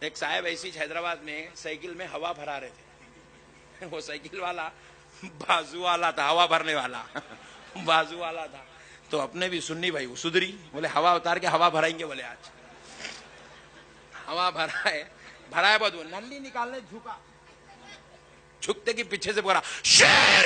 ایک صاحب ایسی حیدرآباد میں سائیکل میں ہوا بھرا رہے تھے. وہ سائیکل والا بازو والا تھا, ہوا بھرنے والا بازو والا تھا. تو اپنے بھی سنی بھائی سدری, بولے ہوا اتار کے ہوا بھرائیں گے. بولے آج ہوا بھرا ہے بہت. وہ نلی نکالنے جھکا, جھکتے کی پیچھے سے بولا شیر,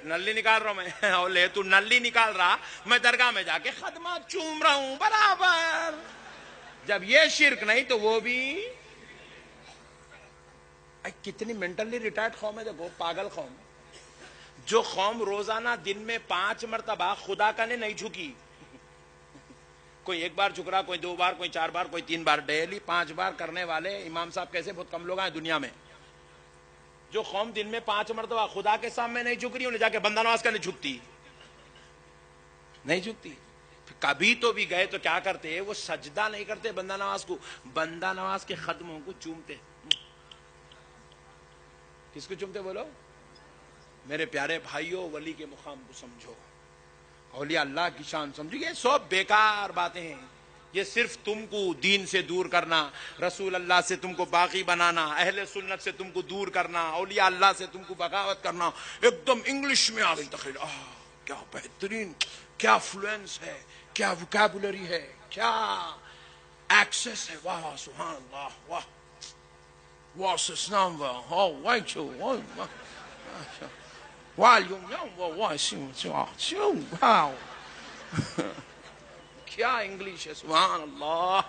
نلی نکال رہا ہوں میں. بولے تو نلی نکال رہا, میں درگاہ میں جا کے خدمات چوم رہا ہوں برابر. جب یہ شرک نہیں تو وہ بھی. کتنی مینٹلی ریٹائرڈ قوم ہے دیکھو, پاگل قوم. جو قوم روزانہ دن میں 5 مرتبہ خدا کا نہیں جھکی, کوئی 1 بار جھک رہا, کوئی 2 بار, کوئی 4 بار, کوئی 3 بار, ڈیلی 5 بار کرنے والے امام صاحب کیسے بہت کم لوگ ہیں دنیا میں. جو قوم دن میں 5 مرتبہ خدا کے سامنے نہیں جھک رہی, انہیں جا کے بندہ نواز کا نہیں جھکتی, نہیں جھکتی. کبھی تو بھی گئے تو کیا کرتے, وہ سجدہ نہیں کرتے بندہ نواز کو, بندہ نواز کے قدموں کو چومتے. کس کو چومتے بولو؟ میرے پیارے بھائیوں, ولی کے مقام کو سمجھو, اولیاء اللہ کی شان سمجھو. یہ سب بیکار باتیں ہیں. یہ صرف تم کو دین سے دور کرنا, رسول اللہ سے تم کو باغی بنانا, اہل سنت سے تم کو دور کرنا, اولیاء اللہ سے تم کو بغاوت کرنا. ایک دم انگلش میں آ گئی تقریر, کیا بہترین, کیا فلوئنس ہے, کیا وکیبولری ہے, کیا ایکسس ہے, واہ سبحان اللہ, واہ واہ اسلام, واہ وائچو, واہ کیا انگلش ہے, سبحان اللہ.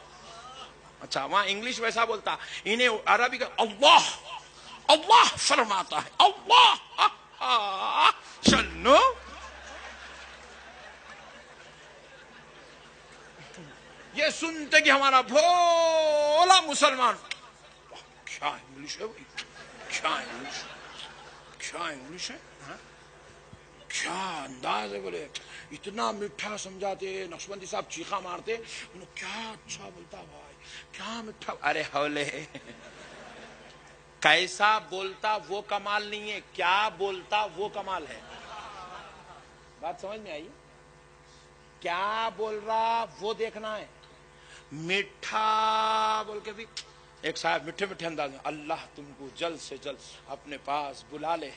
اچھا وہاں انگلش ویسا بولتا, انہیں عربی کا اللہ اللہ فرماتا ہے, اللہ چلو. یہ سنتے کہ ہمارا بھولا مسلمان, کیا انگلش ہے بھائی, کیا انگلش, کیا انگلش ہے, کیا انداز ہے. بولے اتنا میٹھا سمجھاتے, نقشبندی صاحب چیخا مارتے, کیا اچھا بولتا بھائی, کیا میٹھا. ارے حولے, کیسا بولتا وہ کمال نہیں ہے, کیا بولتا وہ کمال ہے. بات سمجھ میں آئی؟ کیا بول رہا وہ دیکھنا ہے. میٹھا بول کے بھی, ایک صاحب میٹھے میٹھے انداز میں, اللہ تم کو جلد سے جلد اپنے پاس بلا لے.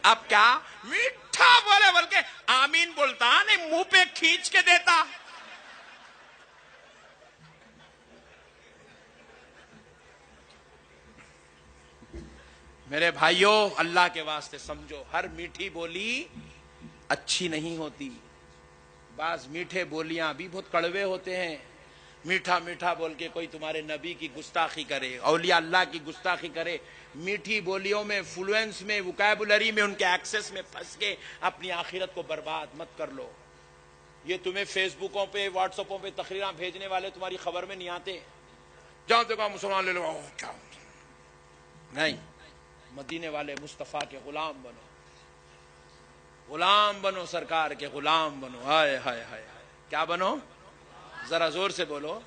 اب کیا میٹھا بولے بول کے آمین بولتا, نہیں منہ پہ کھینچ کے دیتا. میرے بھائیوں, اللہ کے واسطے سمجھو, ہر میٹھی بولی اچھی نہیں ہوتی. بعض میٹھے بولیاں بھی بہت کڑوے ہوتے ہیں. میٹھا میٹھا بول کے کوئی تمہارے نبی کی گستاخی کرے, اولیاء اللہ کی گستاخی کرے, میٹھی بولیوں میں, فلوئنس میں, وکیبولری میں, ان کے ایکسس میں پھنس کے اپنی آخرت کو برباد مت کر لو. یہ تمہیں فیس بکوں پہ, واٹس ایپوں پہ تقریراں بھیجنے والے تمہاری خبر میں نہیں آتے. جہاں دیکھو مسلمان لے لو, کیا نہیں. مدینے والے مصطفیٰ کے غلام بنو, غلام بنو, سرکار کے غلام بنو. ہائے ہائے ہائے, کیا بنو, ذرا زور سے بولو,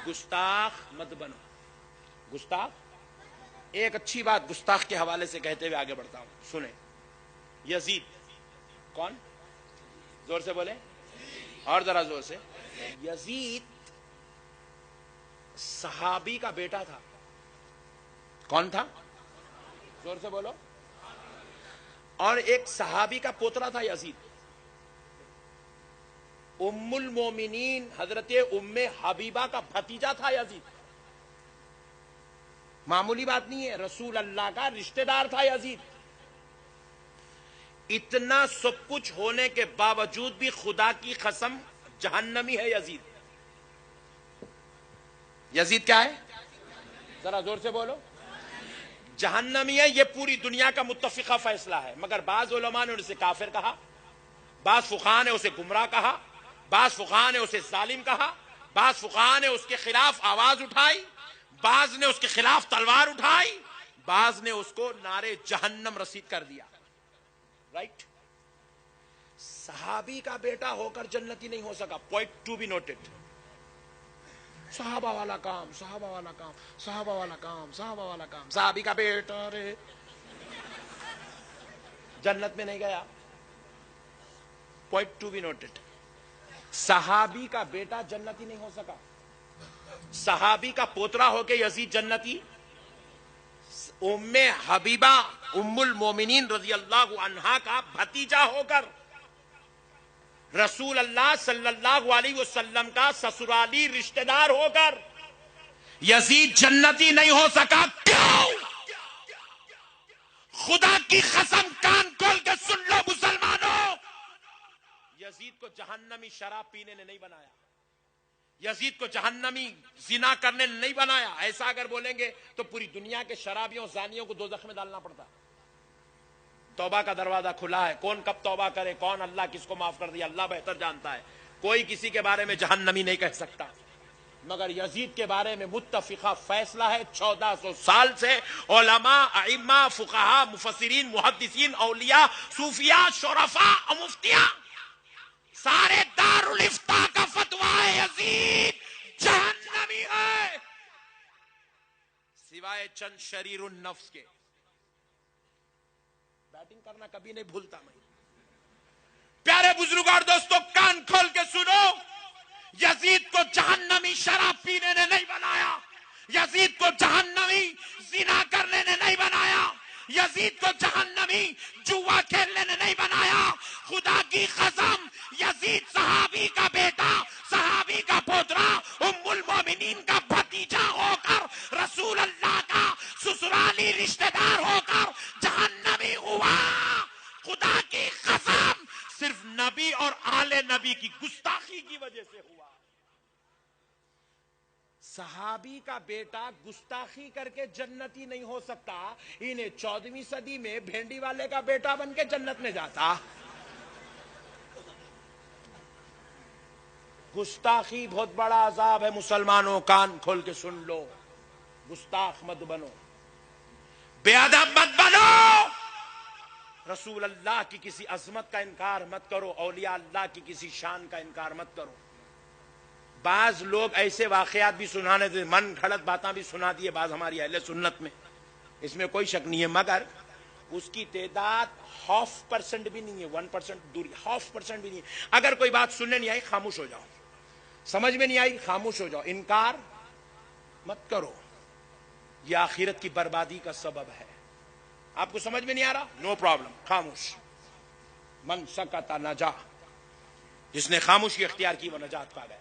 گستاخ مت بنو. گستاخ, ایک اچھی بات گستاخ کے حوالے سے کہتے ہوئے آگے بڑھتا ہوں, سنیں. یزید کون, زور سے بولے, اور ذرا زور سے. یزید صحابی کا بیٹا تھا. کون تھا, زور سے بولو. اور ایک صحابی کا پوترا تھا یزید. ام المومنین حضرت ام حبیبہ کا بھتیجا تھا یزید. معمولی بات نہیں ہے, رسول اللہ کا رشتہ دار تھا یزید. اتنا سب کچھ ہونے کے باوجود بھی خدا کی قسم جہنمی ہے یزید. یزید کیا ہے, ذرا زور سے بولو. جہنمی ہے, یہ پوری دنیا کا متفقہ فیصلہ ہے. مگر بعض علماء نے اسے کافر کہا, بعض فقہاء نے اسے گمراہ کہا, بعض فقہاء نے اسے ظالم کہا, بعض فقہاء نے اس کے خلاف آواز اٹھائی, بعض نے اس کے خلاف تلوار اٹھائی, بعض نے اس کو نعرے جہنم رسید کر دیا. رائٹ. صحابی کا بیٹا ہو کر جنتی نہیں ہو سکا. Point to be noted. صحابہ والا کام, صحابہ والا کام, صحابہ والا کام, صحابہ والا کام. صحابی کا بیٹا رے جنت میں نہیں گیا. Point to be noted. सहाबी का बेटा जन्नती नहीं हो सका, सहाबी का पोतरा होके यजीद जन्नती. उम्मे हबीबा उम्मुल मोमिनीन रज़ियल्लाहु अन्हा का भतीजा होकर रसूल अल्लाह सल्लल्लाहु अलैहि वसल्लम का ससुराली रिश्तेदार होकर यजीद जन्नती नहीं हो सका. क्यों? खुदा की कसम, कान खोल के सुन लो मुसलमानों, यजीद को जहन्नमी शराब पीने ने नहीं बनाया, यजीद को जहन्नमी जिना करने ने नहीं बनाया. ऐसा अगर बोलेंगे तो पूरी दुनिया के शराबियों जानियों को दोज़ख में डालना पड़ता. तौबा का दरवाजा खुला है. कौन कब तौबा करे, कौन अल्लाह किसको माफ कर दिया, अल्लाह बेहतर जानता है. कोई किसी के बारे में जहन्नमी नहीं कह सकता. मगर यजीद के बारे में मुत्तफिका फैसला है 1400 साल से. उलमा, अइम्मा, फुक़हा, मुफस्सिरीन, मुहद्दिसीन, औलिया, सूफिया, शुरफा और मुफ्तियां, सारे दारुल इफ्ता का फतवा है यजीद जहन्नमी है, सिवाय चंद शरीरुन नफ्स के. बैटिंग करना कभी नहीं भूलता मैं. प्यारे बुजुर्ग और दोस्तों, कान खोल के सुनो, यजीद को जहन्नमी शराब पीने ने नहीं बनाया, यजीद को जहन्नमी जिना करने ने नहीं बनाया, यजीद को जहन्नमी जुआ खेलने ने नहीं बनाया. खुदा की कसम, यजीद सहाबी का बेटा, सहाबी का पोतरा, उम्मुल मोमिनीन का भतीजा होकर रसूल अल्लाह का ससुराली रिश्तेदार होकर जहन्नमी हुआ. खुदा की कसम, सिर्फ नबी और आले नबी की गुस्ताखी की वजह से हुआ. सहाबी का बेटा गुस्ताखी करके जन्नती नहीं हो सकता. इन्हें 14वीं सदी में भेंडी वाले का बेटा बन के जन्नत में जाता. गुस्ताखी बहुत बड़ा अजाब है मुसलमानों, कान खोल के सुन लो. गुस्ताख मत बनो, बेअदब मत बनो, रसूल अल्लाह की किसी अजमत का इनकार मत करो, औलिया अल्लाह की किसी शान का इनकार मत करो. बाज लोग ऐसे वाकयात भी सुनाने थे, मन घड़त बातें भी सुना दिए बाज हमारी अहले सुन्नत में, इसमें कोई शक नहीं है. मगर उसकी तादाद 0.5% भी नहीं है, 1% दूरी, 0.5% भी नहीं है. अगर कोई बात सुनने नहीं आई खामोश हो जाओ, समझ में नहीं आई खामोश हो जाओ, इनकार मत करो. यह आखिरत की बर्बादी का सबब है. आपको समझ में नहीं आ रहा, नो प्रॉब्लम, खामोश. मन सकता नजा, जिसने खामोशी इख्तियार की वो नजात पा गया.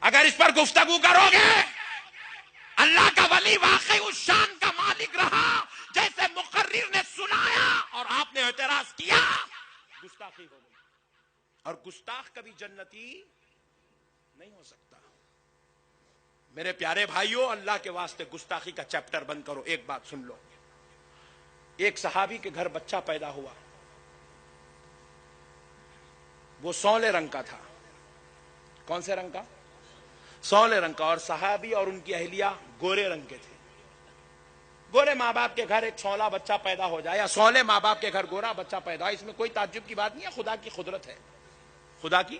अगर इस पर गुफ्तगू करोगे, अल्लाह का वली वाकई उस शान का मालिक रहा जैसे मुकर्रिर ने सुनाया और आपने एतराज किया, गुस्ताखी हो गई. और गुस्ताख कभी जन्नती नहीं हो सकता. मेरे प्यारे भाइयों, अल्लाह के वास्ते गुस्ताखी का चैप्टर बंद करो. एक बात सुन लो, एक सहाबी के घर बच्चा पैदा हुआ, वो सौले रंग का था. कौन से रंग का? सौले रंग का. और सहाबी और उनकी अहलिया गोरे रंग के थे. गोरे माँ बाप के घर एक सौला बच्चा पैदा हो जाए या सौले माँ बाप के घर गोरा बच्चा पैदा हो, इसमें कोई ताज्जुब की बात नहीं है. खुदा की खुदरत है, खुदा की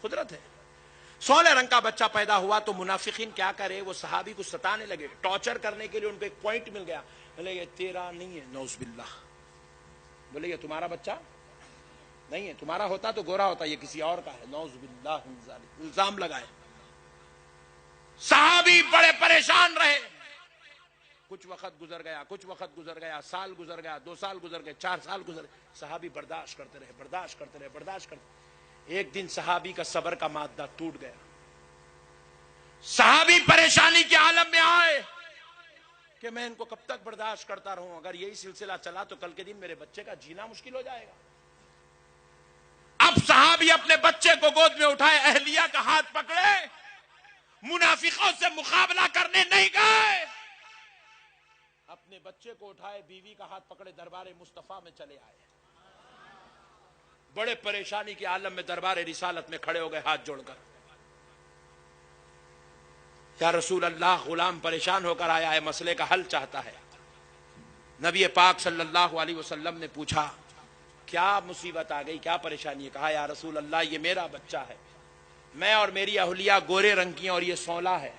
खुदरत है. सौले रंग का बच्चा पैदा हुआ तो मुनाफिकीन क्या करे, वो सहाबी को सताने लगे, टॉर्चर करने के लिए. उनको एक पॉइंट मिल गया, बोले ये तेरा नहीं है, नौज़ुबिल्लाह. बोले ये तुम्हारा बच्चा नहीं है, तुम्हारा होता तो गोरा होता, ये किसी और का है, नौज़ुबिल्लाह. इल्जाम लगाए. सहाबी बड़े परेशान रहे. कुछ वक्त गुजर गया, कुछ वक्त गुजर गया, साल गुजर गया, 2 साल गुजर गए, 4 साल गुजर गए. सहाबी बर्दाश्त करते रहे, बर्दाश्त करते रहे, बर्दाश्त करते. एक दिन सहाबी का सब्र का मादा टूट गया. सहाबी परेशानी के आलम में आए कि मैं इनको कब तक बर्दाश्त करता रहूं, अगर यही सिलसिला चला तो कल के दिन मेरे बच्चे का जीना मुश्किल हो जाएगा. अब सहाबी अपने बच्चे को गोद में उठाए, अहलिया का हाथ पकड़े, मुनाफिकों से मुकाबला करने नहीं गए, अपने बच्चे को उठाए, बीवी का हाथ पकड़े, दरबार मुस्तफा में चले आए. बड़े परेशानी के आलम में दरबार रिसालत में खड़े हो गए हाथ जोड़कर. या रसूल अल्लाह, गुलाम परेशान होकर आया है, मसले का हल चाहता है. नबी पाक सल्लल्लाहु अलैहि वसल्लम ने पूछा क्या मुसीबत आ गई, क्या परेशानी है? कहा या रसूल अल्लाह, ये मेरा बच्चा है, मैं और मेरी अहलिया गोरे रंग की और ये सौला है.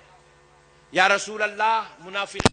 या रसूल अल्लाह, मुनाफिक